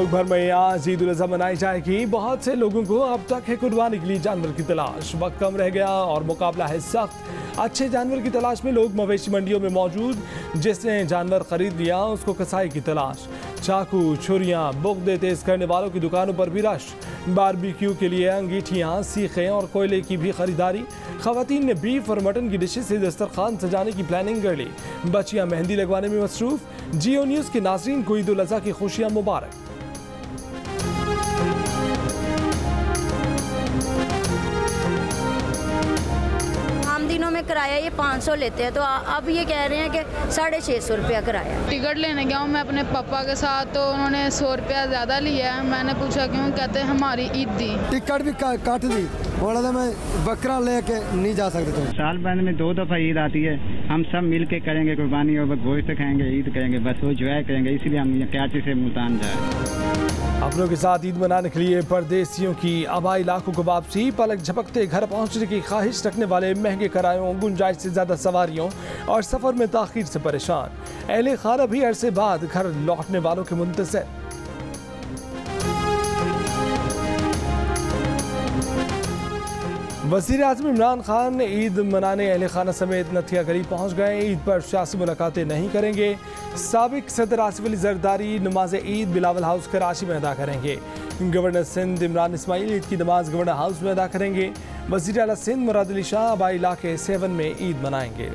मुल्क भर में आज ईद उल अज़हा मनाई जाएगी। बहुत से लोगों को अब तक है कुर्बानी के लिए जानवर की तलाश। वक्त कम रह गया और मुकाबला है सख्त। अच्छे जानवर की तलाश में लोग मवेशी मंडियों में मौजूद। जिसने जानवर खरीद लिया उसको कसाई की तलाश। चाकू, छुरियां, बुग़्दे तेज करने वालों की दुकानों पर भी रश। बारबेक्यू के लिए अंगीठियां, सीखें और कोयले की भी खरीदारी। खवातीन ने बीफ और मटन की डिशेज से दस्तरखान सजाने की प्लानिंग कर ली। बच्चियां मेहंदी लगवाने में मसरूफ। जियो न्यूज़ के नाज़रीन को ईद उल अज़हा की खुशियां मुबारक। दिनों में किराया ये 500 लेते हैं, तो अब ये कह रहे हैं कि 650 रुपया किराया। टिकट लेने गया हूँ मैं अपने पापा के साथ, तो उन्होंने 100 रुपया ज़्यादा लिया है। मैंने पूछा क्यों, कहते हैं हमारी ईद दी। टिकट भी काट दी, बोला था मैं बकरा लेके नहीं जा सकते। तो साल भर में 2 दफ़ा ईद आती है, हम सब मिल के करेंगे कुर्बानी और गोश्त खाएंगे, ईद करेंगे, बस वो एंजॉय करेंगे। इसलिए हम कराची से मुल्तान जा रहे हैं। अपनों के साथ ईद मनाने के लिए परदेसियों की आबाई इलाकों को वापसी। पलक झपकते घर पहुंचने की ख्वाहिश रखने वाले महंगे किरायों, गुंजाइश से ज़्यादा सवारियों और सफ़र में ताख़ीर से परेशान। अहले खाना भी अरसे बाद घर लौटने वालों के मुंतज़िर। वज़ीर आज़म इमरान खान ईद मनाने अहले खाना समेत नथिया गली पहुँच गए। ईद पर सियासी मुलाकातें नहीं करेंगे। साबिक सदर आसिफ अली ज़रदारी नमाज ईद बिलावल हाउस कराची में अदा करेंगे। गवर्नर सिंध इमरान इस्माइल ईद की नमाज गवर्नर हाउस में अदा करेंगे। वज़ीर आला सिंध मुराद अली शाह आबाई इलाके 7 में ईद मनाएंगे।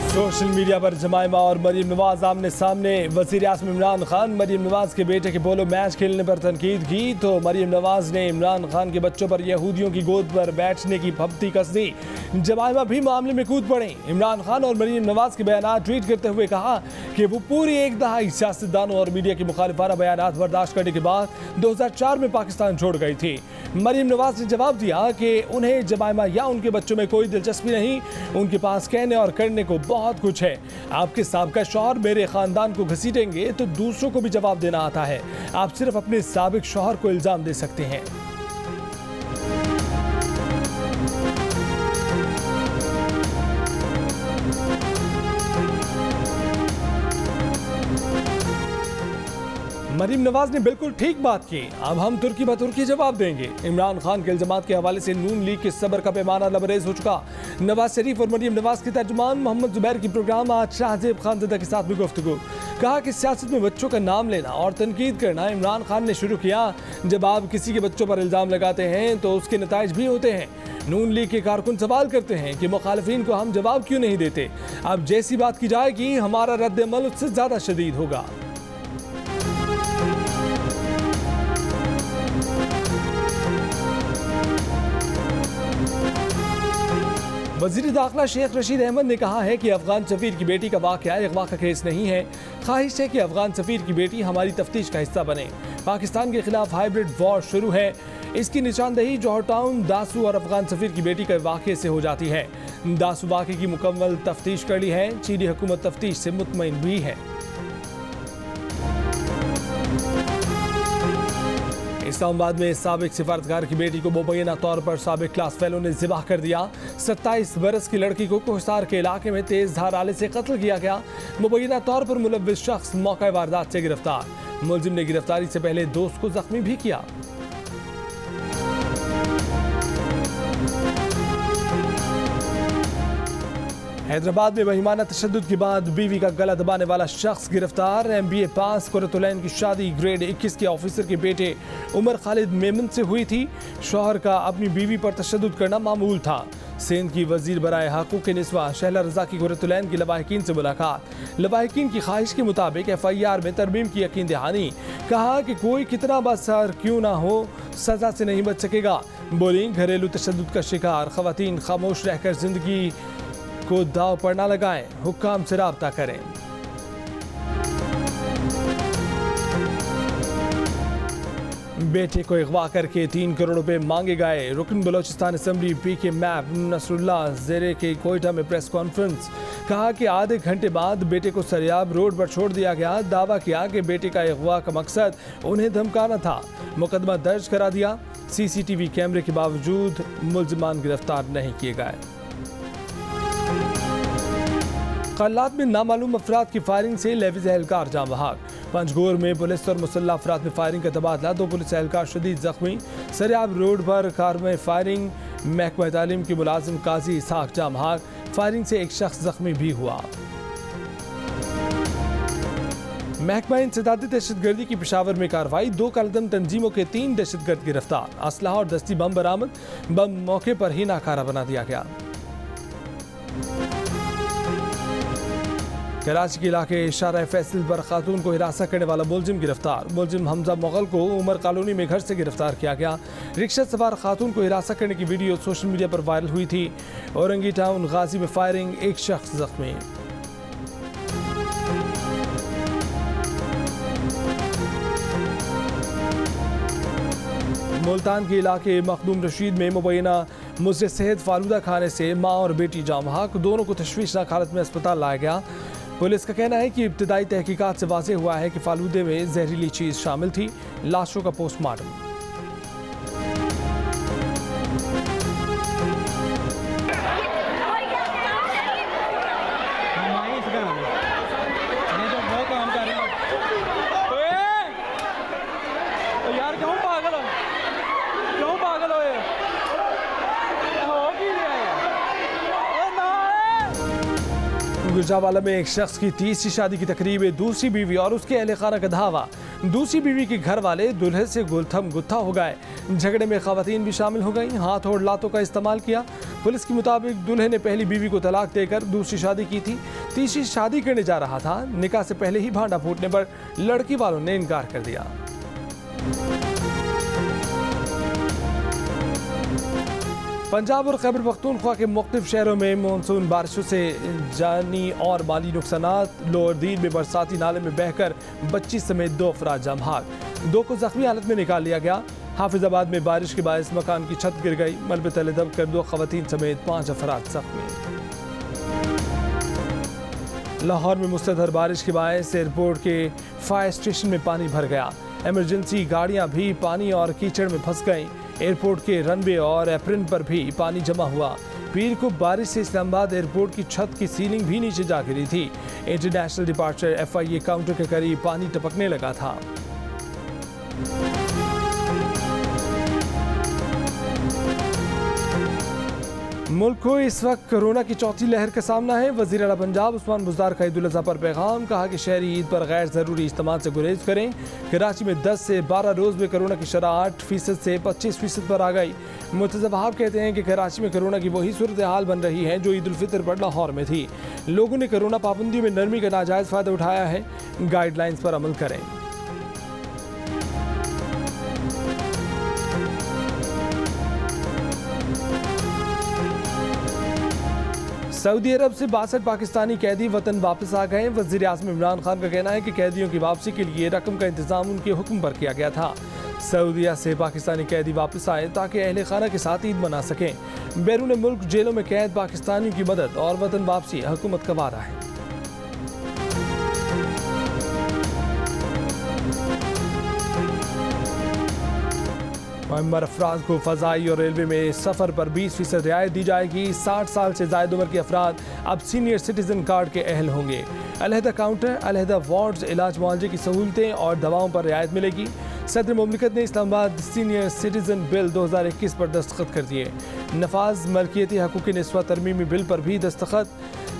सोशल मीडिया पर जमाइमा और मरीम नवाज आमने सामने। वज़ीर आज़म इमरान खान मरीम नवाज के बेटे के पोलो मैच खेलने पर तनकीद की तो मरीम नवाज ने इमरान खान के बच्चों पर यहूदियों की गोद पर बैठने की फब्ती कस दी। जमाइमा भी मामले में कूद पड़े। इमरान खान और मरीम नवाज के बयान ट्वीट करते हुए कहा कि वो पूरी एक दहाई सियासतदानों और मीडिया की मुखालिफाना बयान बर्दाश्त करने के बाद 2004 में पाकिस्तान छोड़ गई थी। मरीम नवाज ने जवाब दिया कि उन्हें जमाइमा या उनके बच्चों में कोई दिलचस्पी नहीं, उनके पास कहने और करने को बहुत कुछ है। आपके साबिका शौहर मेरे खानदान को घसीटेंगे तो दूसरों को भी जवाब देना आता है। आप सिर्फ अपने साबिक शौहर को इल्जाम दे सकते हैं। मरीम नवाज ने बिल्कुल ठीक बात की। अब हम तुर्की ब तुर्की जवाब देंगे। इमरान खान के इल्जामात के हवाले से नून लीग के सब्र का पैमाना लबरेज हो चुका। नवाज शरीफ और मरीम नवाज के तर्जुमान मोहम्मद जुबैर की प्रोग्राम आज शाहजेब खानज़दा के साथ भी गुफ्तगू। कहा कि सियासत में बच्चों का नाम लेना और तनकीद करना इमरान खान ने शुरू किया। जब आप किसी के बच्चों पर इल्ज़ाम लगाते हैं तो उसके नताइज भी होते हैं। नून लीग के कारकुन सवाल करते हैं कि मुखालिफिन को हम जवाब क्यों नहीं देते। अब जैसी बात की जाएगी हमारा रद्द अमल उससे ज़्यादा शदीद होगा। वज़ीर दाखिला शेख रशीद अहमद ने कहा है कि अफगान सफ़ीर की बेटी का वाक़या अगवा का केस नहीं है। ख्वाहिश है कि अफगान सफ़ीर की बेटी हमारी तफ्तीश का हिस्सा बने। पाकिस्तान के खिलाफ हाइब्रिड वॉर शुरू है। इसकी निशानदही जौहर टाउन, दासू और अफगान सफ़ीर की बेटी के वाक़े से हो जाती है। दासू वाक़े की मुकम्मल तफ्तीश कर ली है। चीनी हुकूमत तफ्तीश से मुतमईन भी है। इस्लामाबाद में साबिक सिफारतकार की बेटी को मुबैना तौर पर साबिक क्लास फेलो ने ज़िबाह कर दिया। 27 बरस की लड़की को कोहसार के इलाके में तेज धार आले से कत्ल किया गया। मुबैना तौर पर मुलव्विस शख्स मौका वारदात से गिरफ्तार। मुलजिम ने गिरफ्तारी से पहले दोस्त को जख्मी भी किया। हैदराबाद में बहिमाना तशद्दुद के बाद बीवी का गला दबाने वाला शख्स गिरफ्तार। MBA पास कुरतुलैन की शादी ग्रेड 21 के ऑफिसर के बेटे उमर खालिद मेमन से हुई थी। शौहर का अपनी बीवी पर तशद्दुद करना मामूल था। सिंध की वजीर बराए हकूक़ निस्वा शहला रजा की कुरतुलैन की लवाहिकीन से मुलाकात। लवाहिकीन की ख्वाहिश के मुताबिक FIR में तरमीम की यकीन दहानी। कहा कि कोई कितना बसर क्यों ना हो सजा से नहीं बच सकेगा। बोली घरेलू तशद्दुद का शिकार खवातीन खामोश रहकर जिंदगी को दाव पर न लगाएं, हुक्काम से राब्ता करें। बेटे को अगवा करके 3 करोड़ रुपए मांगे गए। रुकन Balochistan assembly PK MAP Nasrullah Zeray के कोयटा में प्रेस कॉन्फ्रेंस। कहा कि आधे घंटे बाद बेटे को सरियाब रोड पर छोड़ दिया गया। दावा किया कि बेटे का अगवा का मकसद उन्हें धमकाना था। मुकदमा दर्ज करा दिया। CCTV कैमरे के बावजूद मुलजिमान गिरफ्तार नहीं किए गए। कल्लात में नामालूम अफराद की फायरिंग से लेविज एहलकार जाम बहाक। पंजगोर में पुलिस और मुसल्लह अफराद में फायरिंग का तबादला, 2 पुलिस एहलकार शदीद जख्मी। सरियाब रोड पर कार में फायरिंग, महकमा तालीम के मुलाजिम काजी इसाक जाम बहाक। फायरिंग से एक शख्स जख्मी भी हुआ। महकमा इंसदादी दहशतगर्दी की पेशावर में कार्रवाई, 2 कालदम तंजीमों के 3 दहशतगर्द गिरफ्तार। असलहा और दस्ती बम बरामद, बम मौके पर ही नाकारा बना दिया गया। कराची के इलाके शारा फैसल पर खातून को हिरासत करने वाला मुलजिम गिरफ्तार। मुलजिम हमजा मुगल को उमर कॉलोनी में घर से गिरफ्तार किया गया। रिक्शा सवार खातून को हिरासत करने की वीडियो सोशल मीडिया पर वायरल हुई थी। औरंगी टाउन गाजी में फायरिंग, एक शख्स जख्मी। मुल्तान के इलाके मखदूम रशीद में मुबैना मुझे सेहत फालूदा खाने से माँ और बेटी जाम बहाक, दोनों को तशवीशनाक हालत में अस्पताल लाया गया। पुलिस का कहना है कि इब्तदाई तहकीकात से वाज़ेह हुआ है कि फालूदे में जहरीली चीज़ शामिल थी। लाशों का पोस्टमार्टम। गुजरावाला में एक शख्स की 30वीं शादी की तकरीब में दूसरी बीवी और उसके अहले खाना का धावा। दूसरी बीवी के घर वाले दूल्हे से गुलथम गुत्था हो गए। झगड़े में खवातीन भी शामिल हो गई, हाथ और लातों का इस्तेमाल किया। पुलिस के मुताबिक दूल्हे ने पहली बीवी को तलाक देकर दूसरी शादी की थी। तीसरी शादी करने जा रहा था। निकाह से पहले ही भांडा फूटने पर लड़की वालों ने इनकार कर दिया। पंजाब और खैबर पख्तूनख्वा के मुख्तलिफ शहरों में मानसून बारिशों से जानी और माली नुकसानात। लोअर दीन में बरसाती नाले में बहकर बच्ची समेत 2 अफराद जाम बहाक, 2 को जख्मी हालत में निकाल लिया गया। हाफिजाबाद में बारिश के बायस मकान की छत गिर गई, मलबे तले दबकर 2 खवातीन समेत 5 अफराद जख्मी। लाहौर में मुसलधर बारिश के बायस एयरपोर्ट के फायर स्टेशन में पानी भर गया। इमरजेंसी गाड़ियां भी पानी और कीचड़ में फंस गईं। एयरपोर्ट के रनवे और एप्रन पर भी पानी जमा हुआ। पीर को बारिश से इस्लामाबाद एयरपोर्ट की छत की सीलिंग भी नीचे जा गिरी थी। इंटरनेशनल डिपार्चर FIA काउंटर के करीब पानी टपकने लगा था। मुल्क को इस वक्त कोरोना की चौथी लहर का सामना है। वज़ीर आला पंजाब उस्मान बुज़दार का ईद उल अज़हा पर पैगाम, कहा कि शहरी ईद पर गैर ज़रूरी इज्तिमा से गुरेज करें। कराची में 10 से 12 रोज़ में कोरोना की शरह 8% से 25% पर आ गई। मुर्तज़ा वहाब कहते हैं कि कराची में कोरोना की वही सूरत हाल बन रही है जो ईद उल फितर पर लाहौर में थी। लोगों ने कोरोना पाबंदियों में नरमी का नाजायज़ फ़ायदा उठाया है। गाइडलाइंस पर अमल करें। सऊदी अरब से 62 पाकिस्तानी कैदी वतन वापस आ गए। वज़ीर आज़म इमरान खान का कहना है कि कैदियों की वापसी के लिए रकम का इंतजाम उनके हुक्म पर किया गया था। सऊदीया से पाकिस्तानी कैदी वापस आए ताकि अहले खाना के साथ ईद मना सकें। बैरून मुल्क जेलों में कैद पाकिस्तानियों की मदद और वतन वापसी हुकूमत का वादा है। मुअम्मर अफराद को फ़ज़ाई और रेलवे में सफ़र पर 20% रियायत दी जाएगी। 60 साल से ज़ायद उम्र के अफराद अब सीनियर सिटीज़न कार्ड के अहल होंगे। अलहदा काउंटर, अलहदा वार्ड्स, इलाज मुआवजे की सहूलतें और दवाओं पर रियायत मिलेगी। सदर मुमलिकत ने इस्लामाबाद सीनियर सिटीज़न बिल 2021 पर दस्तखत कर दिए। नफाज मलकियती हकूक़ निस्वा तरमीमी बिल पर भी दस्तखत।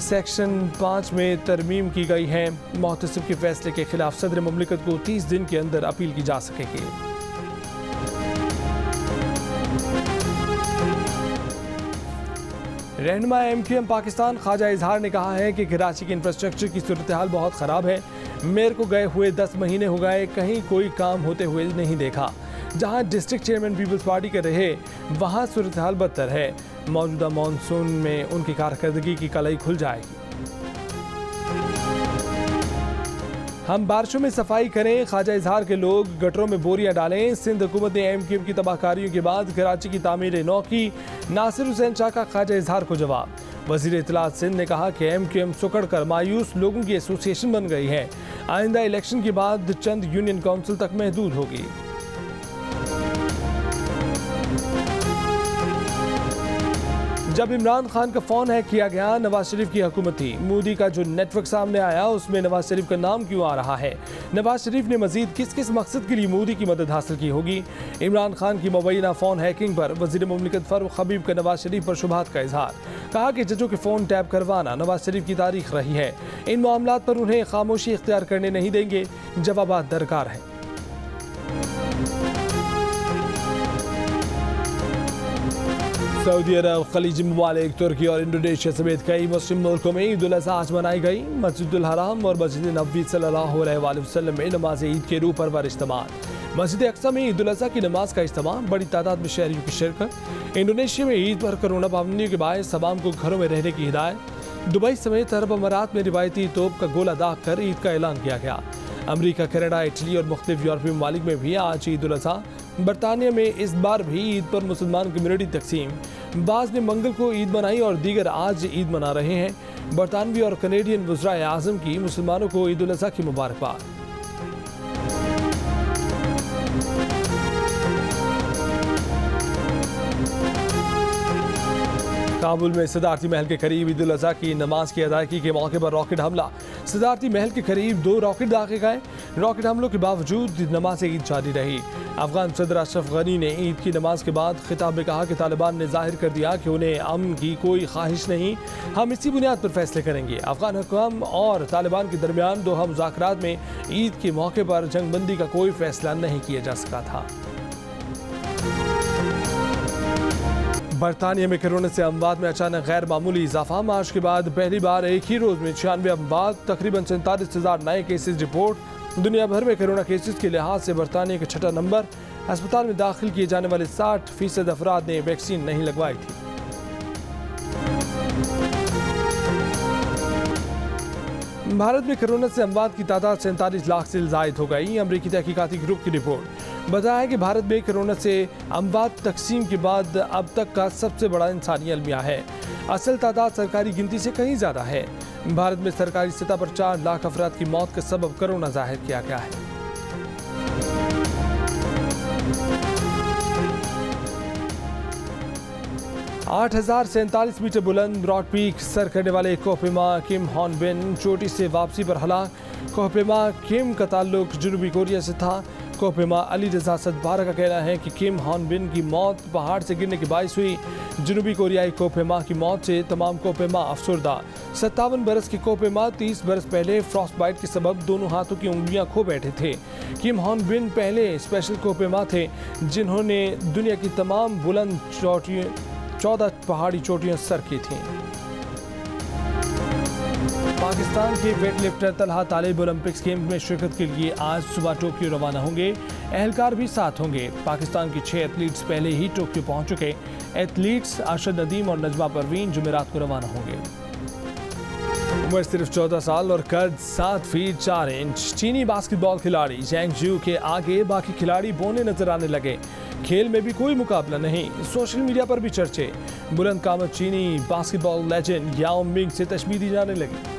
सेक्शन 5 में तरमीम की गई है। मुहतसिब के फैसले के खिलाफ सदर मुमलिकत को 30 दिन के अंदर अपील की जा सकेगी। रहनुमा MQM पाकिस्तान ख्वाजा इजहार ने कहा है कि कराची के इंफ्रास्ट्रक्चर की सूरत हाल बहुत ख़राब है। मेयर को गए हुए 10 महीने हो गए, कहीं कोई काम होते हुए नहीं देखा। जहां डिस्ट्रिक्ट चेयरमैन पीपल्स पार्टी के रहे वहां सूरत हाल बदतर है। मौजूदा मानसून में उनकी कारकर्दगी की कलाई खुल जाएगी। हम बारिशों में सफाई करें, ख्वाजा इजहार के लोग गटरों में बोरियां डालें। सिंध हुकूमत ने MQM की तबाहकारियों के बाद कराची की तामीर नौ की। नासिर हुसैन शाह का ख्वाजा इजहार को जवाब। वज़ीर इत्तलात सिंध ने कहा कि MQM सुकड़ कर मायूस लोगों की एसोसिएशन बन गई है। आइंदा इलेक्शन के बाद चंद यूनियन काउंसिल तक महदूद होगी। जब इमरान खान का फोन हैक किया गया, नवाज शरीफ की हुकूमत थी। मोदी का जो नेटवर्क सामने आया उसमें नवाज शरीफ का नाम क्यों आ रहा है? नवाज शरीफ ने मजीद किस किस मकसद के लिए मोदी की मदद हासिल की होगी? इमरान खान की मुबैना फोन हैकिंग पर वजीर मुमलिकत फारूक हबीब का नवाज शरीफ पर शुबहात का इजहार। कहा कि जजों के फोन टैप करवाना नवाज शरीफ की तारीख रही है, इन मामलात पर उन्हें खामोशी इख्तियार करने नहीं देंगे, जवाबात दरकार है। सऊदी अरब, खलीजी ममालिक, तुर्की और इंडोनेशिया समेत कई मुस्लिम मुल्कों में ईद उल अज़हा आज मनाई गई। मस्जिदुल हराम और मस्जिद नबवी सल्लल्लाहु अलैहि वसल्लम में नमाज ईद के रूह परवर इज्तिमा। मस्जिद अक्सा में ईद उल अज़हा की नमाज का इज्तिमा, बड़ी तादाद में शहरियों की शिरकत। इंडोनेशिया में ईद पर कोरोना पाबंदियों के बायस तमाम को घरों में रहने की हिदायत। दुबई समेत अरब अमारात में रिवायती तोप का गोला दाग कर ईद का ऐलान किया गया। अमरीका, कनाडा, इटली और मुख्तलिफ यूरोपीय ममालिक में भी आज ईद उल अज़हा। बरतानिया में इस बार भी ईद पर मुसलमान कम्युनिटी तकसीम। बाज़ ने मंगल को ईद मनाई और दीगर आज ईद मना रहे हैं। बरतानवी और कनेडियन वज़राए आज़म की मुसलमानों को ईद उल अज़हा की मुबारकबाद। काबुल में सदारती महल के करीब ईद उल अज़हा की नमाज की अदायगी के मौके पर रॉकेट हमला। सदारती महल के करीब 2 रॉकेट दागे गए। रॉकेट हमलों के बावजूद नमाज ईद जारी रही। अफगान सदर अशरफ गनी ने ईद की नमाज के बाद खिताब में कहा कि तालिबान ने जाहिर कर दिया कि उन्हें अमन की कोई ख्वाहिश नहीं, हम इसी बुनियाद पर फैसले करेंगे। अफगान हुकाम और तालिबान के दरमियान दोहा मुज़ाकरात में ईद के मौके पर जंगबंदी का कोई फैसला नहीं किया जा सका था। बरतानिया में कोरोना से अमवात में अचानक गैर मामूली इजाफा। मार्च के बाद पहली बार एक ही रोज में 96 अमवात, तकरीबन 47,000 नए केसेस रिपोर्ट। दुनिया भर में कोरोना केसेस के लिहाज से बरतानिया का 6ठा नंबर। अस्पताल में दाखिल किए जाने वाले 60% अफराद ने वैक्सीन नहीं लगवाई थी। भारत में कोरोना से अमवात की तादाद 47 लाख से ज़ायद हो गई। अमरीकी तहकीकाती ग्रुप की रिपोर्ट बताया है कि भारत में कोरोना से अमवात तकसीम के बाद अब तक का सबसे बड़ा इंसानी अलमिया है। असल तादाद सरकारी गिनती से कहीं ज़्यादा है। भारत में सरकारी सतह पर 4 लाख अफराद की मौत का सबब कोरोना जाहिर किया गया है। आठ 8,047 मीटर बुलंद ब्रॉड पीक सर करने वाले कोहपेमा किम हॉन बिन चोटी से वापसी पर हलाक। कोहपेमा किम का ताल्लुक जनूबी कोरिया से था। कोहपेमा अली रजा सदबारा का कहना है कि किम हॉन बिन की मौत पहाड़ से गिरने के बायस हुई। जनूबी कोरियाई कोहपेमा की मौत से तमाम कोहपेमा अफसरदा। 57 बरस के कोहपेमा 30 बरस पहले फ्रॉस्ट बाइट के सबब दोनों हाथों की उंगलियां खो बैठे थे। किम हॉन बिन पहले स्पेशल कोहपेमा थे जिन्होंने दुनिया की तमाम बुलंद 14 पहाड़ी चोटियां सर की थीं। पाकिस्तान के वेट लिफ्टर तलहा तालिब ओलंपिक्स गेम्स में शिरकत के लिए आज सुबह टोक्यो रवाना होंगे। एहलकार भी साथ होंगे। पाकिस्तान के 6 एथलीट्स पहले ही टोक्यो पहुंच चुके। एथलीट्स अरशद नदीम और नजमा परवीन जुमेरात को रवाना होंगे। उम्र सिर्फ 14 साल और कद 7 फीट 4 इंच। चीनी बास्केटबॉल खिलाड़ी जैंग जू के आगे बाकी खिलाड़ी बौने नजर आने लगे। खेल में भी कोई मुकाबला नहीं। सोशल मीडिया पर भी चर्चे। बुलंद कामत चीनी बास्केटबॉल लेजेंड याओ मिंग से तशबीह दी जाने लगी।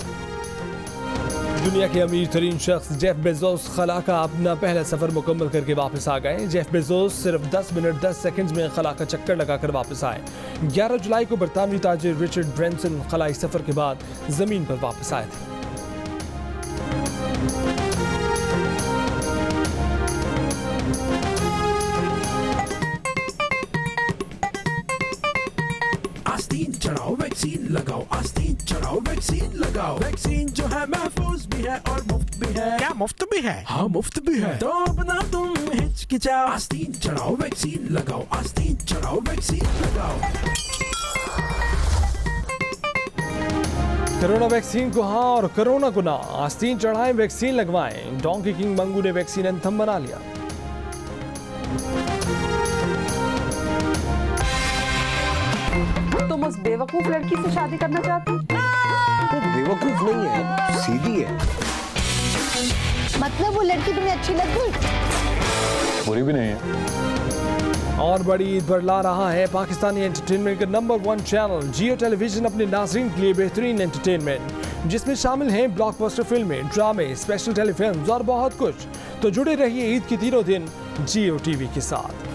दुनिया के अमीर तरीन शख्स जेफ बेजोस खला का अपना पहला सफर मुकम्मल करके वापस आ गए। जेफ बेजोस सिर्फ 10 मिनट 10 सेकंड्स में खला का चक्कर लगाकर वापस आए। 11 जुलाई को बरतानवी ताजिर रिचर्ड ब्रेंसन खलाई सफर के बाद जमीन पर वापस आए थे। आस्तीन चढ़ाओ वैक्सीन लगाओ, आस्तीन चढ़ाओ वैक्सीन लगाओ। वैक्सीन जो है महफूज भी है और मुफ्त भी है। क्या मुफ्त भी है? हाँ मुफ्त भी है। तो अब ना तुम हिचकिचाओ, आस्तीन चढ़ाओ वैक्सीन लगाओ, आस्तीन चढ़ाओ वैक्सीन लगाओ। कोरोना वैक्सीन को हाँ और कोरोना को ना। आस्तीन चढ़ाएं, वैक्सीन लगवाएं। डोंकी किंग मंगू ने वैक्सीन एंथम बना लिया। तुम उस बेवकूफ लड़की से शादी करना चाहते हो? वो बेवकूफ नहीं है, सीधी है। मतलब वो लड़की तुम्हें अच्छी लग गई? बुरी भी नहीं है। और बड़ी ईद पर ला रहा है पाकिस्तानी एंटरटेनमेंट का नंबर 1 चैनल जियो टेलीविजन अपने नाज़रीन के लिए बेहतरीन एंटरटेनमेंट, जिसमें शामिल हैं ब्लॉकबस्टर फिल्में, ड्रामे, स्पेशल टेलीफिल्म्स और बहुत कुछ। तो जुड़े रहिए ईद के तीनों दिन जियो टीवी के साथ।